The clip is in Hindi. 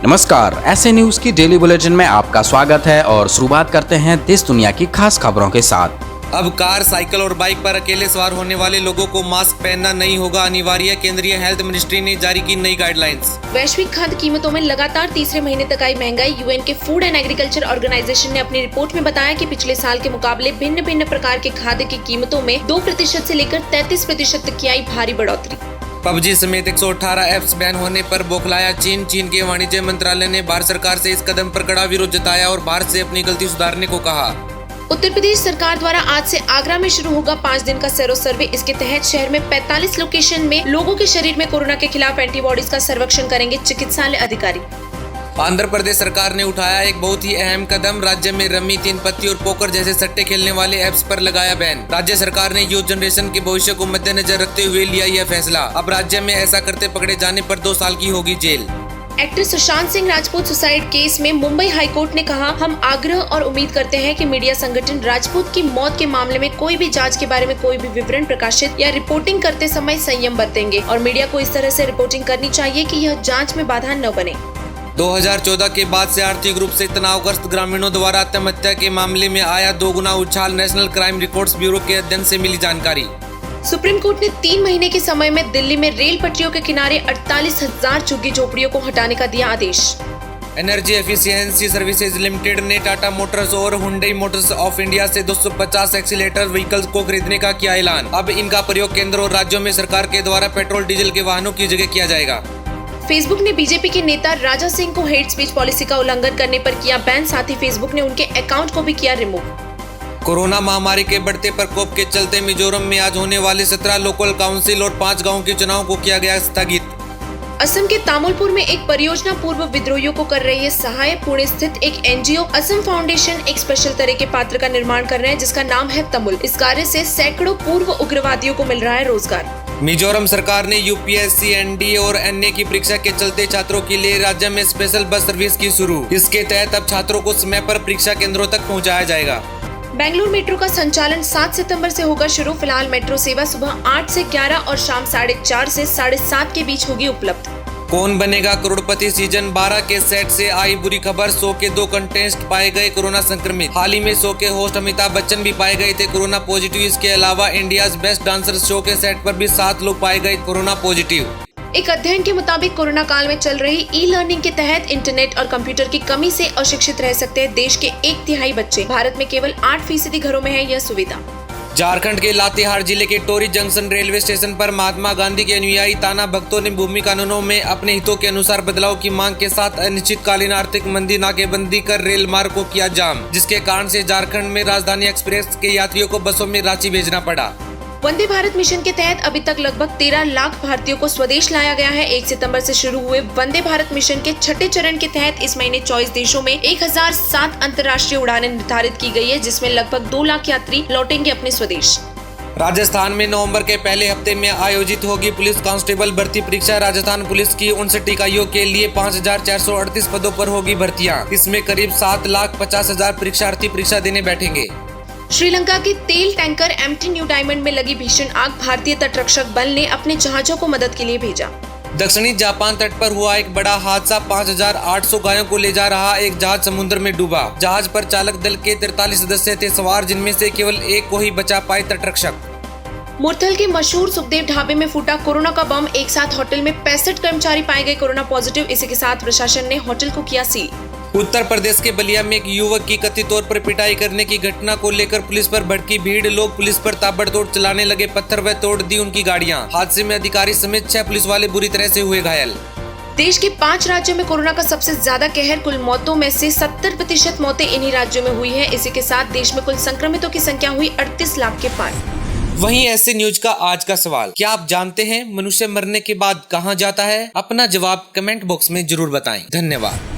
नमस्कार, ऐसे न्यूज की डेली बुलेटिन में आपका स्वागत है और शुरुआत करते हैं देश दुनिया की खास खबरों के साथ। अब कार, साइकिल और बाइक पर अकेले सवार होने वाले लोगों को मास्क पहनना नहीं होगा अनिवार्य। केंद्रीय हेल्थ मिनिस्ट्री ने जारी की नई गाइडलाइंस। वैश्विक खाद्य कीमतों में लगातार तीसरे महीने तक आई महंगाई। यूएन के फूड एंड एग्रीकल्चर ऑर्गेनाइजेशन ने अपनी रिपोर्ट में बताया कि पिछले साल के मुकाबले भिन्न भिन्न प्रकार के खाद्य की कीमतों में 2% से लेकर 33% तक की आई भारी बढ़ोतरी। पबजी समेत 118 ऐप्स बैन होने पर बौखलाया चीन। चीन के वाणिज्य मंत्रालय ने भारत सरकार से इस कदम पर कड़ा विरोध जताया और भारत से अपनी गलती सुधारने को कहा। उत्तर प्रदेश सरकार द्वारा आज से आगरा में शुरू होगा 5 दिन का सेरो सर्वे। इसके तहत शहर में 45 लोकेशन में लोगों के शरीर में कोरोना के खिलाफ एंटीबॉडीज का सर्वेक्षण करेंगे चिकित्सालय अधिकारी। आंध्र प्रदेश सरकार ने उठाया एक बहुत ही अहम कदम। राज्य में रमी, तीन पत्ती और पोकर जैसे सट्टे खेलने वाले ऐप्स पर लगाया बैन। राज्य सरकार ने यूथ जनरेशन के भविष्य को मद्देनजर रखते हुए लिया यह फैसला। अब राज्य में ऐसा करते पकड़े जाने पर 2 साल की होगी जेल। Actor Sushant Singh Rajput suicide case में मुंबई हाईकोर्ट ने कहा, हम आग्रह और उम्मीद करते हैं कि मीडिया संगठन राजपूत की मौत के मामले में कोई भी जांच के बारे में कोई भी विवरण प्रकाशित या रिपोर्टिंग करते समय संयम बरतेंगे और मीडिया को इस तरह से रिपोर्टिंग करनी चाहिए कि यह जांच में बाधा न बने। 2014 के बाद से आर्थिक रूप से तनावग्रस्त ग्रामीणों द्वारा आत्महत्या के मामले में आया 2 गुना उछाल। नेशनल क्राइम रिकॉर्ड्स ब्यूरो के अध्ययन से मिली जानकारी। सुप्रीम कोर्ट ने 3 महीने के समय में दिल्ली में रेल पटरियों के किनारे 48,000 झुग्गी झोपड़ियों को हटाने का दिया आदेश। एनर्जी एफिशिएंसी सर्विसेज लिमिटेड ने टाटा मोटर्स और हुंडई मोटर्स ऑफ इंडिया से 250 एक्सीलेटर व्हीकल्स को खरीदने का किया ऐलान। अब इनका प्रयोग केंद्र और राज्यों में सरकार के द्वारा पेट्रोल डीजल के वाहनों की जगह किया जाएगा। फेसबुक ने बीजेपी के नेता राजा सिंह को हेट स्पीच पॉलिसी का उल्लंघन करने पर किया बैन। साथ ही फेसबुक ने उनके अकाउंट को भी किया रिमूव। कोरोना महामारी के बढ़ते प्रकोप के चलते मिजोरम में आज होने वाले 17 लोकल काउंसिल और 5 गाँव के चुनाव को किया गया स्थगित। असम के तामुलपुर में एक परियोजना पूर्व विद्रोहियों को कर रही है सहाय। पुणे स्थित एक एनजीओ असम फाउंडेशन एक स्पेशल तरह के पात्र का निर्माण कर रहे हैं जिसका नाम है तमुल। इस कार्य से सैकड़ों पूर्व उग्रवादियों को मिल रहा है रोजगार। मिजोरम सरकार ने यूपीएससी, एनडीए और एनए की परीक्षा के चलते छात्रों के लिए राज्य में स्पेशल बस सर्विस की शुरू। इसके तहत अब छात्रों को समय पर परीक्षा केंद्रों तक पहुंचाया जाएगा। बेंगलुरु मेट्रो का संचालन 7 सितंबर से होगा शुरू। फिलहाल मेट्रो सेवा सुबह 8 से 11 और शाम 4:30 से 7:30 के बीच होगी उपलब्ध। कौन बनेगा करोड़पति सीजन 12 के सेट से आई बुरी खबर। शो के 2 कंटेस्टेंट पाए गए कोरोना संक्रमित। हाल ही में शो के होस्ट अमिताभ बच्चन भी पाए गए थे कोरोना पॉजिटिव। इसके अलावा इंडियाज बेस्ट डांसर शो के सेट पर भी 7 लोग पाए गए कोरोना पॉजिटिव। एक अध्ययन के मुताबिक कोरोना काल में चल रही ई लर्निंग के तहत इंटरनेट और कंप्यूटर की कमी से अशिक्षित रह सकते हैं देश के 1/3 बच्चे। भारत में केवल 8% घरों में है यह सुविधा। झारखंड के लातेहार जिले के टोरी जंक्शन रेलवे स्टेशन पर महात्मा गांधी के अनुयायी ताना भक्तों ने भूमि कानूनों में अपने हितों के अनुसार बदलाव की मांग के साथ अनिश्चितकालीन आर्थिक मंदी नाकेबंदी कर रेल मार्ग को किया जाम, जिसके कारण से झारखंड में राजधानी एक्सप्रेस के यात्रियों को बसों में रांची भेजना पड़ा। वंदे भारत मिशन के तहत अभी तक लगभग 13 लाख भारतीयों को स्वदेश लाया गया है। 1 सितंबर से शुरू हुए वंदे भारत मिशन के 6ठे चरण के तहत इस महीने 24 देशों में 1007 अंतर्राष्ट्रीय उड़ानें निर्धारित की गई है, जिसमें लगभग 2 लाख यात्री लौटेंगे अपने स्वदेश। राजस्थान में नवंबर के पहले हफ्ते में आयोजित होगी पुलिस कांस्टेबल भर्ती परीक्षा। राजस्थान पुलिस की 59 इकाइयों के लिए 5438 पदों पर होगी भर्तियां। इसमें करीब 7,50,000 परीक्षार्थी परीक्षा देने बैठेंगे। श्रीलंका के तेल टैंकर एमटी न्यू डायमंड में लगी भीषण आग। भारतीय तटरक्षक बल ने अपने जहाजों को मदद के लिए भेजा। दक्षिणी जापान तट पर हुआ एक बड़ा हादसा। 5,800 गायों को ले जा रहा एक जहाज समुद्र में डूबा। जहाज पर चालक दल के 43 सदस्य थे सवार, जिनमें से केवल एक को ही बचा पाए तटरक्षक। मुरथल के मशहूर सुखदेव ढाबे में फूटा कोरोना का बम। एक साथ होटल में 65 कर्मचारी पाए गए कोरोना पॉजिटिव। इसी के साथ प्रशासन ने होटल को किया सील। उत्तर प्रदेश के बलिया में एक युवक की कथित तौर पर पिटाई करने की घटना को लेकर पुलिस पर भड़की भीड़। लोग पुलिस पर ताबड़तोड़ चलाने लगे पत्थर व तोड़ दी उनकी गाड़ियां। हादसे में अधिकारी समेत 6 पुलिस वाले बुरी तरह से हुए घायल। देश के 5 राज्यों में कोरोना का सबसे ज्यादा कहर। कुल मौतों में से 70% मौतें इन्हीं राज्यों में हुई है। इसी के साथ देश में कुल संक्रमितों की संख्या हुई 38 लाख के पार। वहीं ऐसे न्यूज का आज का सवाल, क्या आप जानते हैं मनुष्य मरने के बाद कहां जाता है? अपना जवाब कमेंट बॉक्स में जरूर बताएं। धन्यवाद।